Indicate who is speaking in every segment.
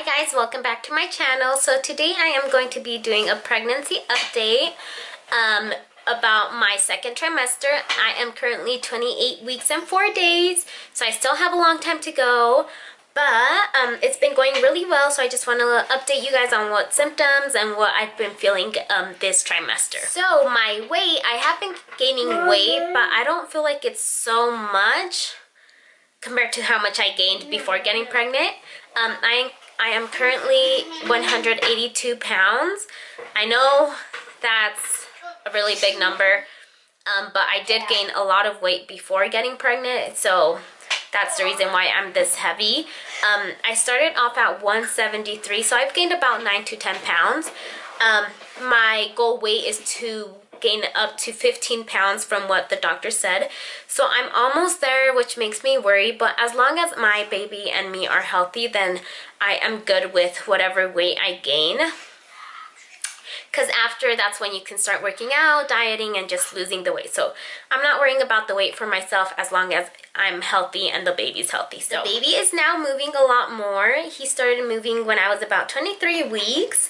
Speaker 1: Hi guys, welcome back to my channel. So today I am going to be doing a pregnancy update about my second trimester. I am currently 28 weeks and 4 days, so I still have a long time to go. But it's been going really well, so I just want to update you guys on what symptoms and what I've been feeling this trimester. So my weight, I have been gaining weight, but I don't feel like it's so much compared to how much I gained before getting pregnant. I am currently 182 pounds. I know that's a really big number, but I did gain a lot of weight before getting pregnant, so that's the reason why I'm this heavy. I started off at 173, so I've gained about 9 to 10 pounds. My goal weight is to gain up to 15 pounds from what the doctor said. So I'm almost there, which makes me worry, but as long as my baby and me are healthy, then I am good with whatever weight I gain. Because after, that's when you can start working out, dieting, and just losing the weight. So I'm not worrying about the weight for myself as long as I'm healthy and the baby's healthy. So the baby is now moving a lot more. He started moving when I was about 23 weeks.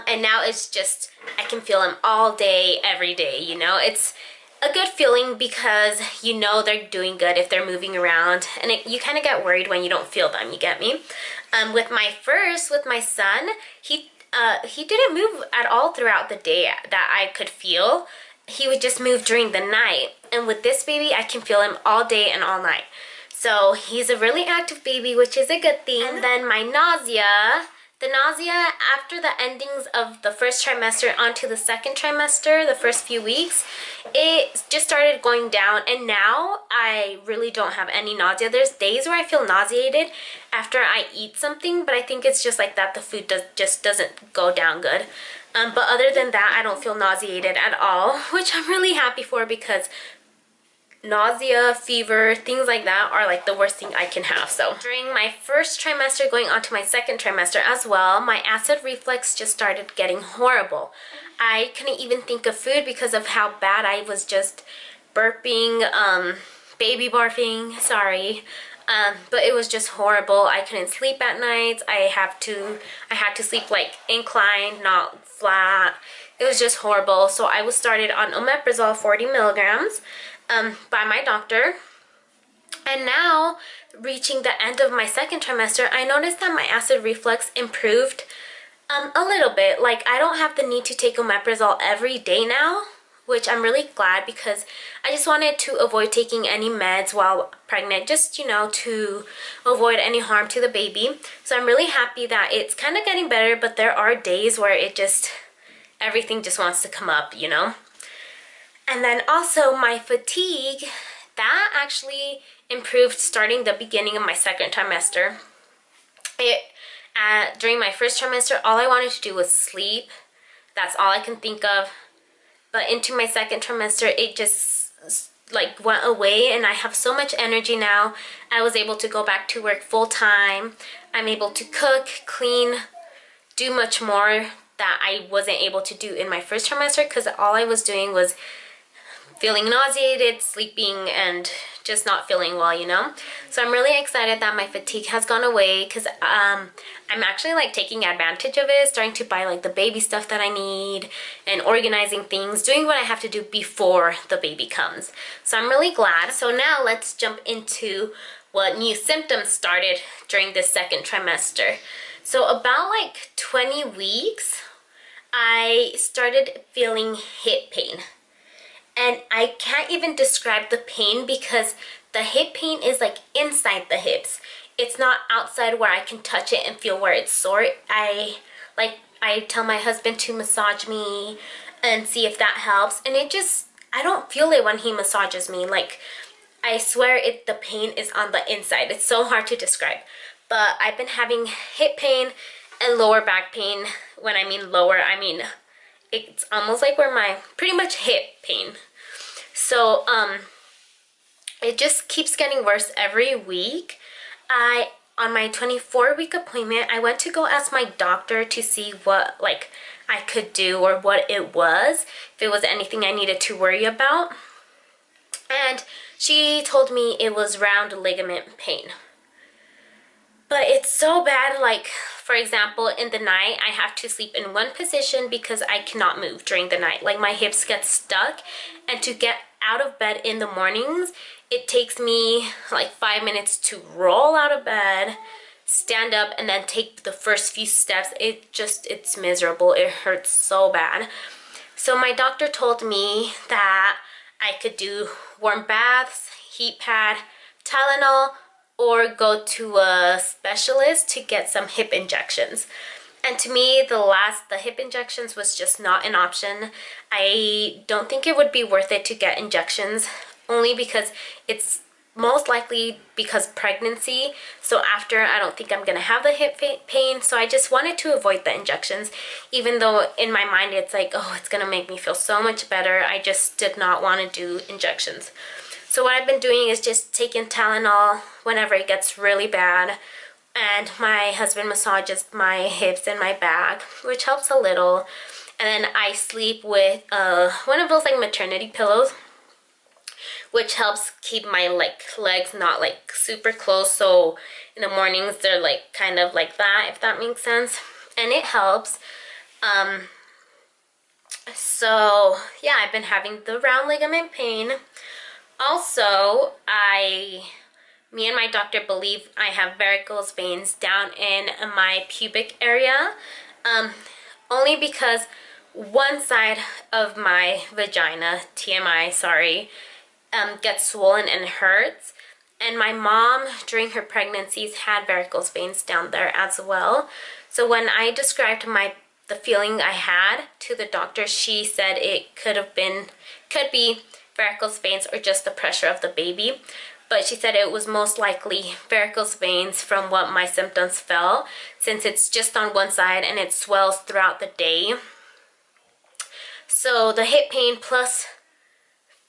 Speaker 1: And now it's just, I can feel him all day, every day, you know. It's a good feeling because you know they're doing good if they're moving around. And you kind of get worried when you don't feel them, you get me? With my son, he didn't move at all throughout the day that I could feel. He would just move during the night. And with this baby, I can feel him all day and all night. So he's a really active baby, which is a good thing. And then my nausea, after the endings of the first trimester onto the second trimester, the first few weeks, it just started going down, and now I really don't have any nausea. There's days where I feel nauseated after I eat something, but I think it's just like that. The food just doesn't go down good. But other than that, I don't feel nauseated at all, which I'm really happy for, because nausea, fever, things like that are like the worst thing I can have. So during my first trimester going on to my second trimester as well, my acid reflux just started getting horrible. I couldn't even think of food because of how bad I was just burping, baby barfing, sorry. But it was just horrible. I couldn't sleep at night. I had to sleep like inclined, not flat. It was just horrible. So I was started on omeprazole 40 milligrams by my doctor. And now, reaching the end of my second trimester, I noticed that my acid reflux improved a little bit. Like, I don't have the need to take omeprazole every day now, which I'm really glad, because I just wanted to avoid taking any meds while pregnant, just, you know, to avoid any harm to the baby. So I'm really happy that it's kind of getting better, but there are days where everything just wants to come up, you know? And then also my fatigue, that actually improved starting the beginning of my second trimester. During my first trimester, all I wanted to do was sleep. That's all I can think of. But into my second trimester, it just like went away, and I have so much energy now. I was able to go back to work full time. I'm able to cook, clean, do much more that I wasn't able to do in my first trimester, because all I was doing was feeling nauseated, sleeping, and just not feeling well, you know? So I'm really excited that my fatigue has gone away, because I'm actually like taking advantage of it, starting to buy like the baby stuff that I need, and organizing things, doing what I have to do before the baby comes. So I'm really glad. So now let's jump into what new symptoms started during this second trimester. So about like 20 weeks, I started feeling hip pain. And I can't even describe the pain, because the hip pain is like inside the hips. It's not outside where I can touch it and feel where it's sore. I tell my husband to massage me and see if that helps. And I don't feel it when he massages me. Like, I swear the pain is on the inside. It's so hard to describe. But I've been having hip pain and lower back pain. When I mean lower, I mean it's almost like where pretty much hip pain. So it just keeps getting worse every week. On my 24-week appointment, I went to go ask my doctor to see what like I could do, or what it was, if it was anything I needed to worry about. And she told me it was round ligament pain. But it's so bad, like For example, in the night, I have to sleep in one position because I cannot move during the night. Like my hips get stuck, and to get out of bed in the mornings, it takes me like 5 minutes to roll out of bed, stand up, and then take the first few steps. It's miserable. It hurts so bad. So my doctor told me that I could do warm baths, heat pad, Tylenol, or go to a specialist to get some hip injections. And to me, the hip injections was just not an option. I don't think it would be worth it to get injections, only because it's most likely because pregnancy. So after, I don't think I'm gonna have the hip pain. So I just wanted to avoid the injections, even though in my mind it's like, oh, it's gonna make me feel so much better. I just did not want to do injections. So what I've been doing is just taking Tylenol whenever it gets really bad, and my husband massages my hips and my back, which helps a little. And then I sleep with one of those like maternity pillows, which helps keep my legs not like super close, so in the mornings they're like kind of like that, if that makes sense. And it helps. So yeah, I've been having the round ligament pain. Also, me and my doctor believe I have varicose veins down in my pubic area, only because one side of my vagina, TMI, sorry, gets swollen and hurts. And my mom, during her pregnancies, had varicose veins down there as well. So when I described the feeling I had to the doctor, she said it could be varicose veins or just the pressure of the baby. But she said it was most likely varicose veins from what my symptoms felt, since it's just on one side and it swells throughout the day. So the hip pain plus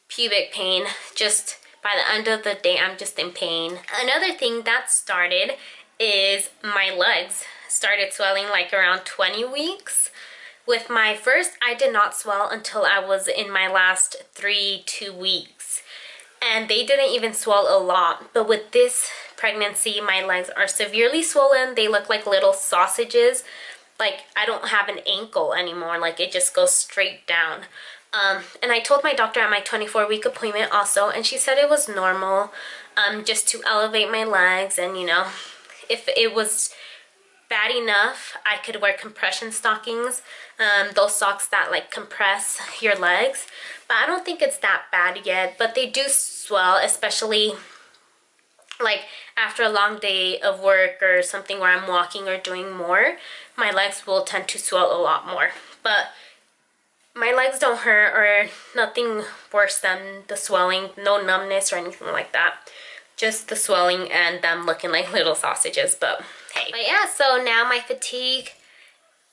Speaker 1: pubic pain, just by the end of the day, I'm just in pain. Another thing that started is my legs started swelling like around 20 weeks. With my first, I did not swell until I was in my last 2 weeks. And they didn't even swell a lot. But with this pregnancy, my legs are severely swollen. They look like little sausages. Like I don't have an ankle anymore. Like it just goes straight down. And I told my doctor at my 24-week appointment also, and she said it was normal, just to elevate my legs. And you know, if it was bad enough, I could wear compression stockings, those socks that like compress your legs. But I don't think it's that bad yet, but they do swell, especially like after a long day of work or something where I'm walking or doing more. My legs will tend to swell a lot more. But my legs don't hurt or nothing worse than the swelling, no numbness or anything like that. Just the swelling and them looking like little sausages, but hey. But yeah, so now my fatigue,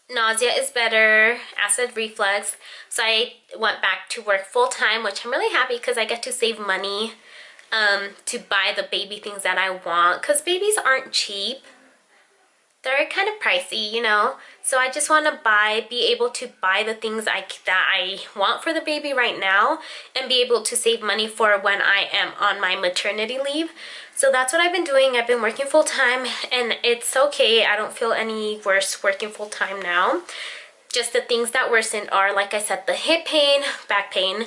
Speaker 1: nausea is better, acid reflux. So I went back to work full time, which I'm really happy because I get to save money to buy the baby things that I want, because babies aren't cheap. They're kind of pricey, you know. So I just want to be able to buy the things that I want for the baby right now, and be able to save money for when I am on my maternity leave. So that's what I've been doing. I've been working full time, and it's okay. I don't feel any worse working full time now. Just the things that worsen are, like I said, the hip pain, back pain,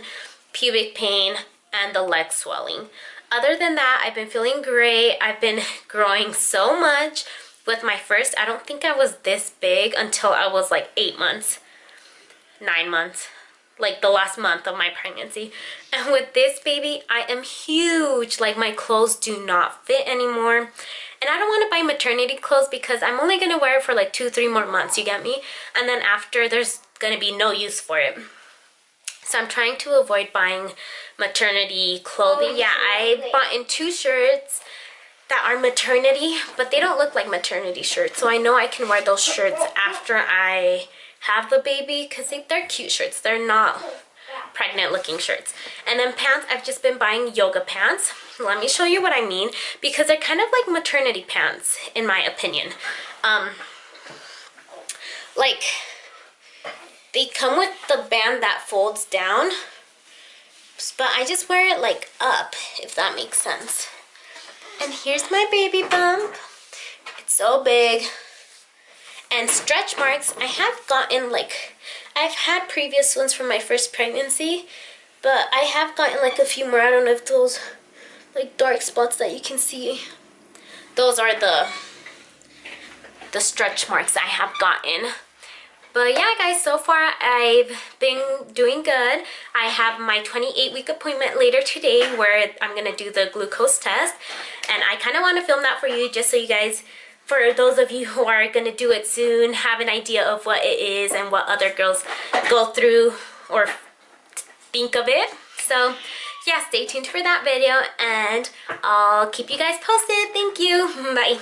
Speaker 1: pubic pain, and the leg swelling. Other than that, I've been feeling great. I've been growing so much. With my first, I don't think I was this big until I was like 8 months, 9 months, like the last month of my pregnancy. And with this baby, I am huge. Like my clothes do not fit anymore. And I don't want to buy maternity clothes because I'm only going to wear it for like 2-3 more months, you get me? And then after, there's going to be no use for it. So I'm trying to avoid buying maternity clothing. Yeah, I bought in 2 shirts that are maternity, but they don't look like maternity shirts. So I know I can wear those shirts after I have the baby, because they're cute shirts. They're not pregnant looking shirts. And then pants, I've just been buying yoga pants. Let me show you what I mean, because they're kind of like maternity pants in my opinion. Like they come with the band that folds down, but I just wear it like up, if that makes sense. And here's my baby bump. It's so big. And stretch marks, I have gotten like, I've had previous ones from my first pregnancy, but I have gotten like a few more. I don't know if those like dark spots that you can see, those are the stretch marks I have gotten. But yeah, guys, so far I've been doing good. I have my 28-week appointment later today where I'm gonna do the glucose test, and I kind of want to film that for you just so you guys, for those of you who are gonna do it soon, have an idea of what it is and what other girls go through or think of it. So yeah, stay tuned for that video, and I'll keep you guys posted. Thank you. Bye.